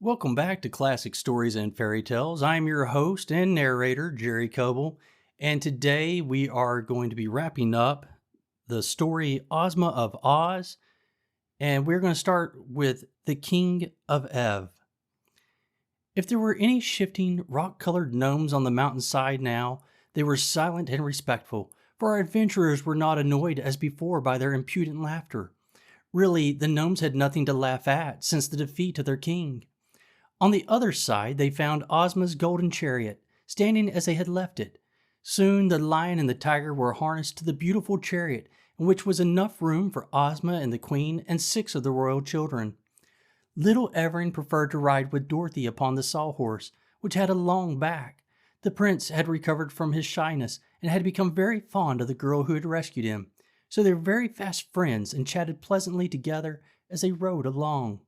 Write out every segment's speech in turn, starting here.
Welcome back to Classic Stories and Fairy Tales. I'm your host and narrator, Jerry Coble, and today we are going to be wrapping up the story Ozma of Oz, and we're going to start with the King of Ev. If there were any shifting, rock-colored gnomes on the mountainside now, they were silent and respectful, for our adventurers were not annoyed as before by their impudent laughter. Really, the gnomes had nothing to laugh at since the defeat of their king. On the other side, they found Ozma's golden chariot, standing as they had left it. Soon the lion and the tiger were harnessed to the beautiful chariot, in which was enough room for Ozma and the queen and 6 of the royal children. Little Everine preferred to ride with Dorothy upon the sawhorse, which had a long back. The prince had recovered from his shyness and had become very fond of the girl who had rescued him, so they were very fast friends and chatted pleasantly together as they rode along.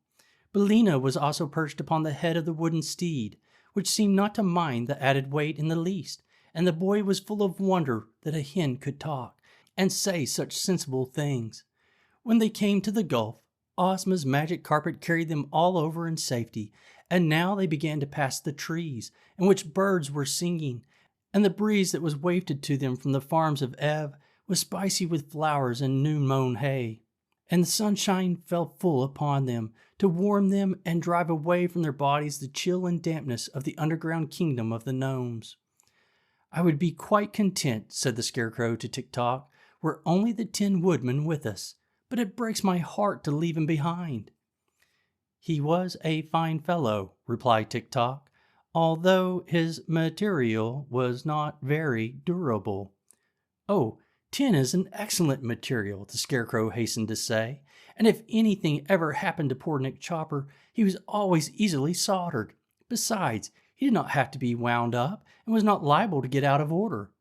Billina was also perched upon the head of the wooden steed, which seemed not to mind the added weight in the least, and the boy was full of wonder that a hen could talk and say such sensible things. When they came to the gulf, Ozma's magic carpet carried them all over in safety, and now they began to pass the trees, in which birds were singing, and the breeze that was wafted to them from the farms of Ev was spicy with flowers and new-mown hay, and the sunshine fell full upon them, to warm them and drive away from their bodies the chill and dampness of the underground kingdom of the gnomes. "I would be quite content," said the Scarecrow to Tik-Tok, "were only the Tin Woodman with us, but it breaks my heart to leave him behind." "He was a fine fellow," replied Tik-Tok, "although his material was not very durable." "Oh, tin is an excellent material," the Scarecrow hastened to say, "and if anything ever happened to poor Nick Chopper, he was always easily soldered. Besides, he did not have to be wound up, and was not liable to get out of order."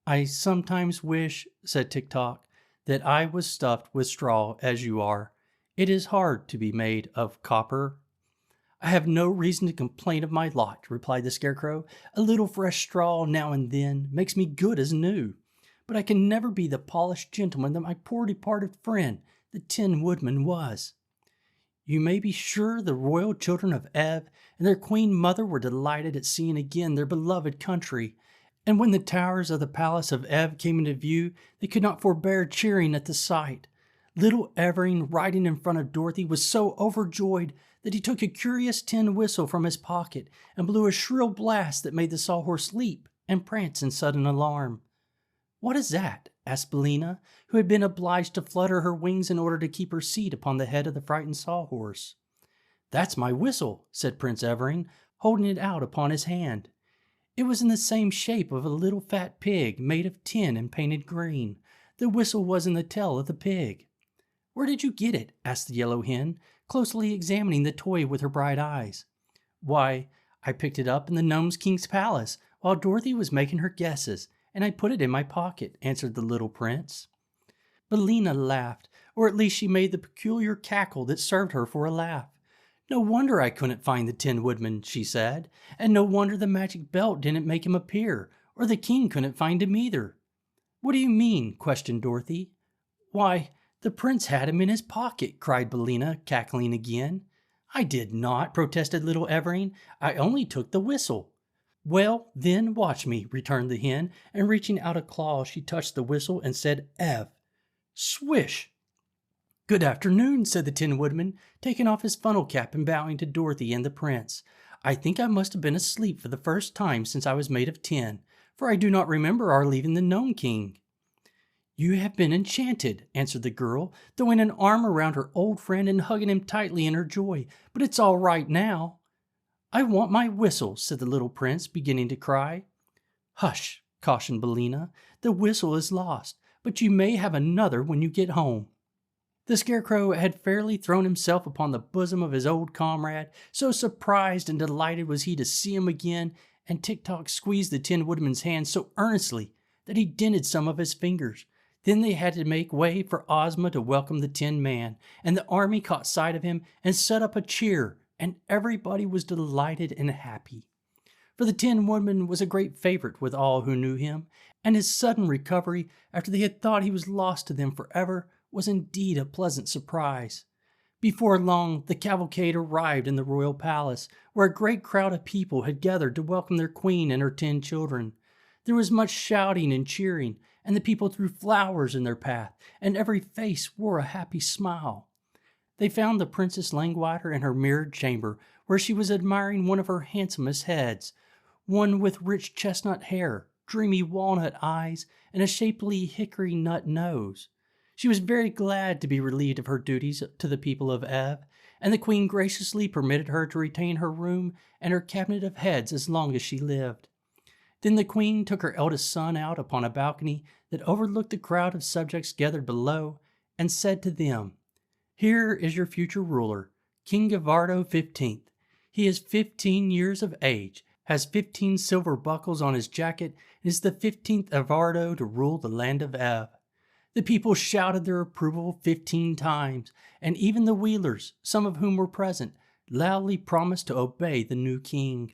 "I sometimes wish," said Tik-Tok, "that I was stuffed with straw as you are. It is hard to be made of copper." "I have no reason to complain of my lot," replied the Scarecrow. "A little fresh straw now and then makes me good as new. But I can never be the polished gentleman that my poor departed friend, the Tin Woodman, was." "You may be sure the royal children of Ev and their queen mother were delighted at seeing again their beloved country, and when the towers of the palace of Ev came into view, they could not forbear cheering at the sight. Little Everine, riding in front of Dorothy, was so overjoyed that he took a curious tin whistle from his pocket and blew a shrill blast that made the sawhorse leap and prance in sudden alarm. "What is that?" asked Billina, who had been obliged to flutter her wings in order to keep her seat upon the head of the frightened sawhorse. "That's my whistle," said Prince Everine, holding it out upon his hand. It was in the same shape of a little fat pig, made of tin and painted green. The whistle was in the tail of the pig. "Where did you get it?" asked the yellow hen, closely examining the toy with her bright eyes. "Why, I picked it up in the Nome King's palace while Dorothy was making her guesses, and I put it in my pocket," answered the little prince. Billina laughed, or at least she made the peculiar cackle that served her for a laugh. "No wonder I couldn't find the Tin Woodman," she said, "and no wonder the magic belt didn't make him appear, or the king couldn't find him either." "What do you mean?" questioned Dorothy. "Why, the prince had him in his pocket," cried Billina, cackling again. "I did not," protested little Everine. "I only took the whistle." "Well, then, watch me," returned the hen, and reaching out a claw, she touched the whistle and said, "Ev." Swish! "Good afternoon," said the Tin Woodman, taking off his funnel cap and bowing to Dorothy and the prince. "I think I must have been asleep for the first time since I was made of tin, for I do not remember our leaving the Nome King." "You have been enchanted," answered the girl, throwing an arm around her old friend and hugging him tightly in her joy, "but it's all right now." "I want my whistle," said the little prince, beginning to cry. "Hush," cautioned Billina. "The whistle is lost, but you may have another when you get home." The Scarecrow had fairly thrown himself upon the bosom of his old comrade, so surprised and delighted was he to see him again, and Tik-Tok squeezed the Tin Woodman's hand so earnestly that he dented some of his fingers. Then they had to make way for Ozma to welcome the Tin Man, and the army caught sight of him and set up a cheer, and everybody was delighted and happy. For the Tin Woodman was a great favorite with all who knew him, and his sudden recovery after they had thought he was lost to them forever was indeed a pleasant surprise. Before long, the cavalcade arrived in the royal palace, where a great crowd of people had gathered to welcome their queen and her 10 children. There was much shouting and cheering, and the people threw flowers in their path, and every face wore a happy smile. They found the Princess Langwiter in her mirrored chamber, where she was admiring one of her handsomest heads, one with rich chestnut hair, dreamy walnut eyes, and a shapely hickory nut nose. She was very glad to be relieved of her duties to the people of Ev, and the queen graciously permitted her to retain her room and her cabinet of heads as long as she lived. Then the queen took her eldest son out upon a balcony that overlooked the crowd of subjects gathered below, and said to them, "Here is your future ruler, King Gavardo 15th. He is 15 years of age, has 15 silver buckles on his jacket, and is the 15th Gavardo to rule the land of Ev." The people shouted their approval 15 times, and even the wheelers, some of whom were present, loudly promised to obey the new king.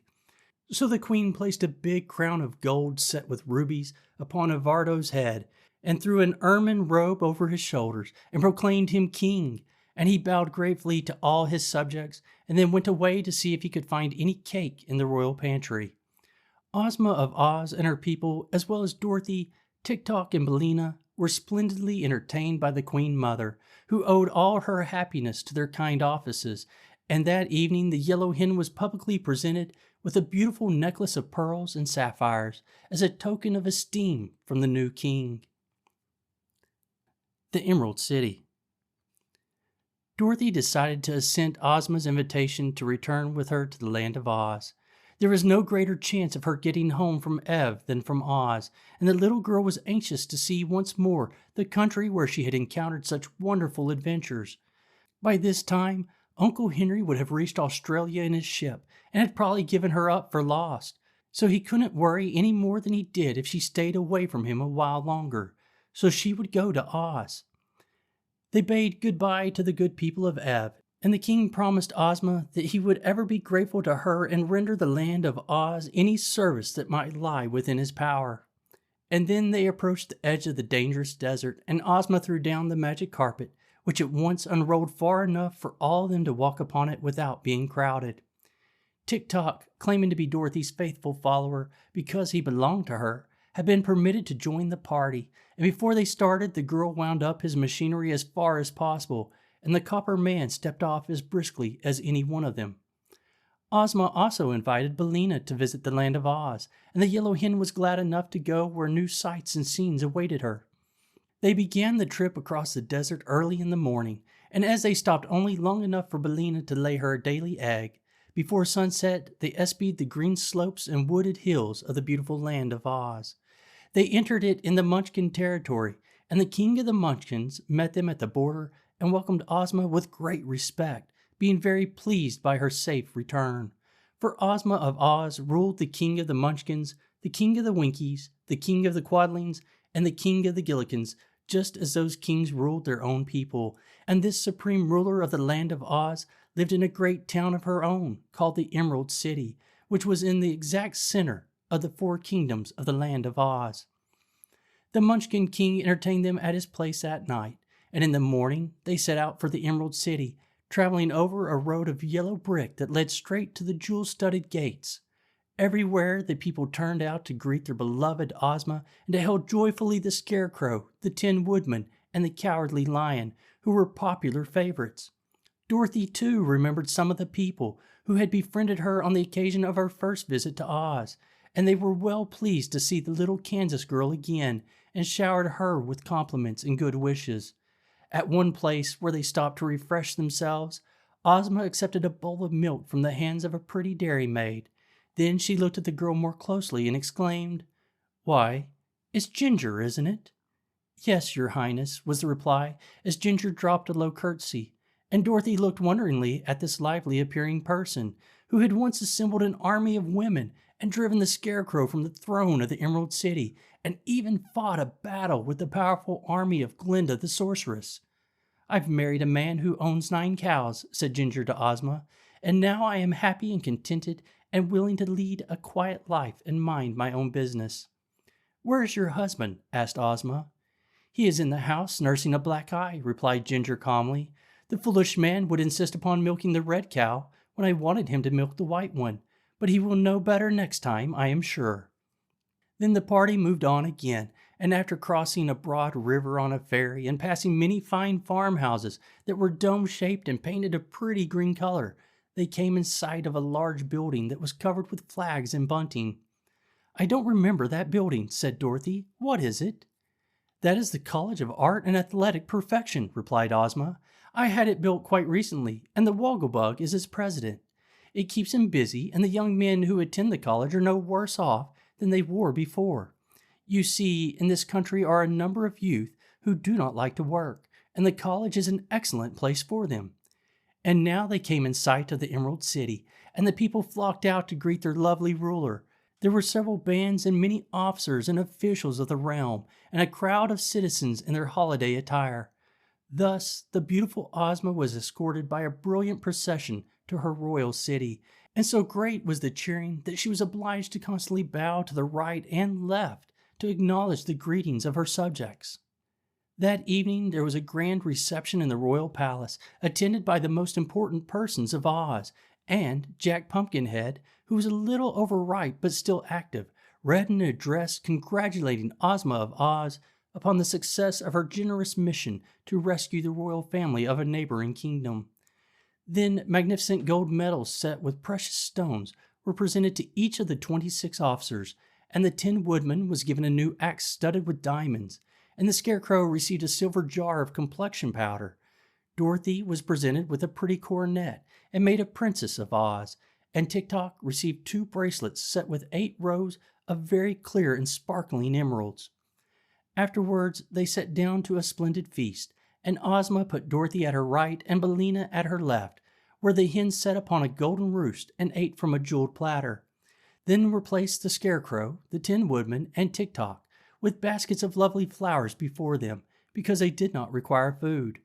So the queen placed a big crown of gold set with rubies upon Gavardo's head, and threw an ermine robe over his shoulders, and proclaimed him king, and he bowed gravely to all his subjects, and then went away to see if he could find any cake in the royal pantry. Ozma of Oz and her people, as well as Dorothy, Tik-Tok, and Billina, were splendidly entertained by the Queen Mother, who owed all her happiness to their kind offices, and that evening the yellow hen was publicly presented with a beautiful necklace of pearls and sapphires as a token of esteem from the new king. The Emerald City. Dorothy decided to assent Ozma's invitation to return with her to the land of Oz. There was no greater chance of her getting home from Ev than from Oz, and the little girl was anxious to see once more the country where she had encountered such wonderful adventures. By this time, Uncle Henry would have reached Australia in his ship and had probably given her up for lost, so he couldn't worry any more than he did if she stayed away from him a while longer, so she would go to Oz. They bade goodbye to the good people of Ev, and the king promised Ozma that he would ever be grateful to her and render the land of Oz any service that might lie within his power. And then they approached the edge of the dangerous desert, and Ozma threw down the magic carpet, which at once unrolled far enough for all of them to walk upon it without being crowded. Tik-Tok, claiming to be Dorothy's faithful follower because he belonged to her, had been permitted to join the party, and before they started, the girl wound up his machinery as far as possible, and the copper man stepped off as briskly as any one of them. Ozma also invited Billina to visit the land of Oz, and the yellow hen was glad enough to go where new sights and scenes awaited her. They began the trip across the desert early in the morning, and as they stopped only long enough for Billina to lay her daily egg, before sunset they espied the green slopes and wooded hills of the beautiful land of Oz. They entered it in the Munchkin territory, and the king of the Munchkins met them at the border and welcomed Ozma with great respect, being very pleased by her safe return. For Ozma of Oz ruled the king of the Munchkins, the king of the Winkies, the king of the Quadlings, and the king of the Gillikins, just as those kings ruled their own people, and this supreme ruler of the land of Oz lived in a great town of her own, called the Emerald City, which was in the exact center of the 4 kingdoms of the land of Oz. The Munchkin king entertained them at his place that night, and in the morning they set out for the Emerald City, traveling over a road of yellow brick that led straight to the jewel-studded gates. Everywhere the people turned out to greet their beloved Ozma and to hail joyfully the Scarecrow, the Tin Woodman, and the Cowardly Lion, who were popular favorites. Dorothy, too, remembered some of the people who had befriended her on the occasion of her first visit to Oz, and they were well pleased to see the little Kansas girl again and showered her with compliments and good wishes. At one place where they stopped to refresh themselves, Ozma accepted a bowl of milk from the hands of a pretty dairymaid. Then she looked at the girl more closely and exclaimed, "Why, it's Ginger, isn't it?" "Yes, Your Highness," was the reply, as Ginger dropped a low curtsy, and Dorothy looked wonderingly at this lively-appearing person, who had once assembled an army of women and driven the Scarecrow from the throne of the Emerald City, and even fought a battle with the powerful army of Glinda the Sorceress. "I've married a man who owns 9 cows," said Ginger to Ozma, "and now I am happy and contented and willing to lead a quiet life and mind my own business." "Where is your husband?" asked Ozma. "He is in the house nursing a black eye," replied Ginger calmly. The foolish man would insist upon milking the red cow when I wanted him to milk the white one, but he will know better next time, I am sure." Then the party moved on again, and after crossing a broad river on a ferry and passing many fine farmhouses that were dome-shaped and painted a pretty green color, they came in sight of a large building that was covered with flags and bunting. "I don't remember that building," said Dorothy. "What is it?" "That is the College of Art and Athletic Perfection," replied Ozma. "I had it built quite recently, and the Wogglebug is its president. It keeps him busy, and the young men who attend the college are no worse off than they were before. You see, in this country are a number of youth who do not like to work, and the college is an excellent place for them." And now they came in sight of the Emerald City, and the people flocked out to greet their lovely ruler. There were several bands and many officers and officials of the realm, and a crowd of citizens in their holiday attire. Thus, the beautiful Ozma was escorted by a brilliant procession to her royal city, and so great was the cheering that she was obliged to constantly bow to the right and left to acknowledge the greetings of her subjects. That evening there was a grand reception in the royal palace, attended by the most important persons of Oz, and Jack Pumpkinhead, who was a little overripe but still active, read an address congratulating Ozma of Oz upon the success of her generous mission to rescue the royal family of a neighboring kingdom. Then magnificent gold medals set with precious stones were presented to each of the 26 officers, and the Tin Woodman was given a new axe studded with diamonds, and the Scarecrow received a silver jar of complexion powder. Dorothy was presented with a pretty coronet and made a princess of Oz, and Tik-Tok received 2 bracelets set with 8 rows of very clear and sparkling emeralds. Afterwards, they sat down to a splendid feast, and Ozma put Dorothy at her right and Billina at her left, where the hens sat upon a golden roost and ate from a jeweled platter. Then were placed the Scarecrow, the Tin Woodman, and Tik-Tok, with baskets of lovely flowers before them, because they did not require food.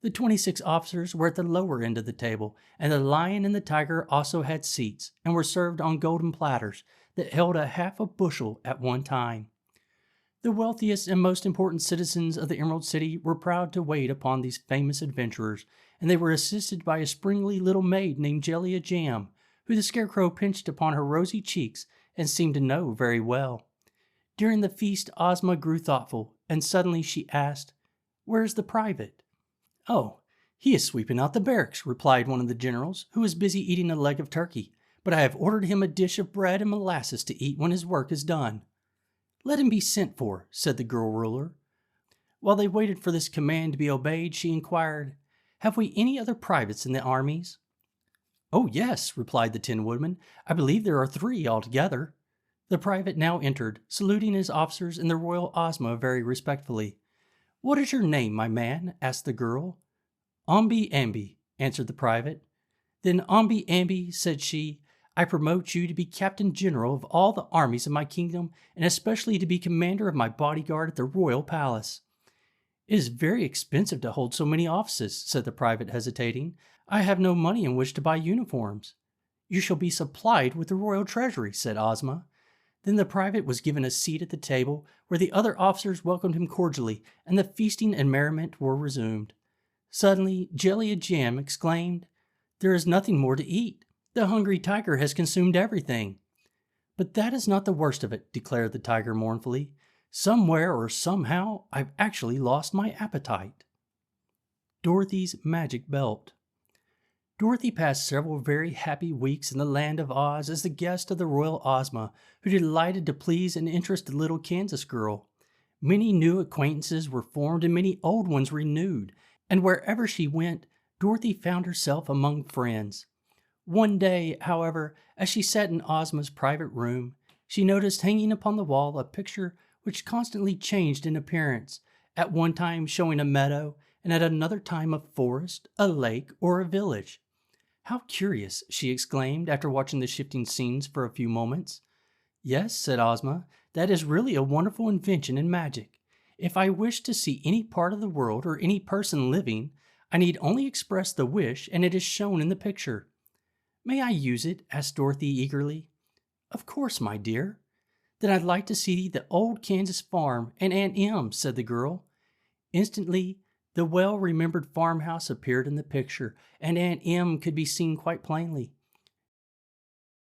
The 26 officers were at the lower end of the table, and the Lion and the Tiger also had seats, and were served on golden platters that held a half a bushel at one time. The wealthiest and most important citizens of the Emerald City were proud to wait upon these famous adventurers, and they were assisted by a springly little maid named Jellia Jam, who the Scarecrow pinched upon her rosy cheeks and seemed to know very well. During the feast, Ozma grew thoughtful, and suddenly she asked, "Where's the private?" "Oh, he is sweeping out the barracks," replied one of the generals, who was busy eating a leg of turkey, "but I have ordered him a dish of bread and molasses to eat when his work is done." "Let him be sent for," said the girl ruler. While they waited for this command to be obeyed, she inquired, "Have we any other privates in the armies?" "Oh, yes," replied the Tin Woodman. "I believe there are 3 altogether." The private now entered, saluting his officers and the royal Ozma very respectfully. "What is your name, my man?" asked the girl. "Omby Amby," answered the private. "Then, Omby Amby," said she, "I promote you to be Captain General of all the armies of my kingdom, and especially to be commander of my bodyguard at the royal palace." "It is very expensive to hold so many offices," said the private, hesitating. "I have no money in which to buy uniforms." "You shall be supplied with the royal treasury," said Ozma. Then the private was given a seat at the table, where the other officers welcomed him cordially, and the feasting and merriment were resumed. Suddenly, Jellia Jam exclaimed, "There is nothing more to eat. The hungry tiger has consumed everything." "But that is not the worst of it," declared the tiger mournfully. "Somewhere or somehow, I've actually lost my appetite." Dorothy's Magic Belt. Dorothy passed several very happy weeks in the land of Oz as the guest of the royal Ozma, who delighted to please and interest the little Kansas girl. Many new acquaintances were formed and many old ones renewed, and wherever she went, Dorothy found herself among friends. One day, however, as she sat in Ozma's private room, she noticed hanging upon the wall a picture which constantly changed in appearance, at one time showing a meadow, and at another time a forest, a lake, or a village. "How curious!" she exclaimed after watching the shifting scenes for a few moments. "Yes," said Ozma, "that is really a wonderful invention in magic. If I wish to see any part of the world or any person living, I need only express the wish and it is shown in the picture." "May I use it?" asked Dorothy eagerly. "Of course, my dear." "Then I'd like to see the old Kansas farm and Aunt Em," said the girl. Instantly, The well remembered farmhouse appeared in the picture, and Aunt Em could be seen quite plainly.